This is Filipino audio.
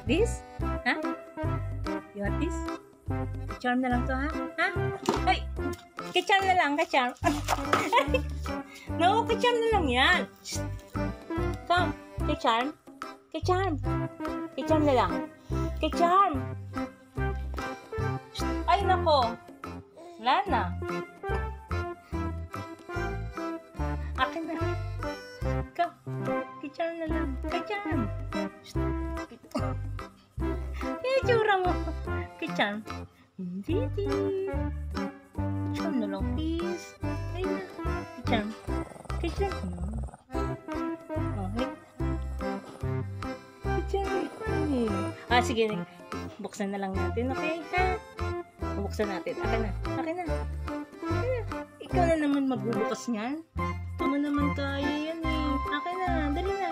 want this? Ha? You want this? Charm na lang to, ha? Ha? Ay! Kacharm na lang, kacharm. No, kacharm na lang yan. Come, kacharm. Kacharm. Kacharm na lang. Kacharm. Ay, nako. Wala na. Akin na. Come. Kacharm na lang. Kacharm. Eh, tsura mo. Kacharm. Hindi. Kacharm na lang, please. Ay na. Kacharm. Kacharm. Okay. Kacharm. Sige. Buksan na lang natin, okay? Ha? Buksan natin. Akin na. Akin na. Ikaw na naman magbubukas niyan. Tama naman kaya yan eh. Akin na. Dali na.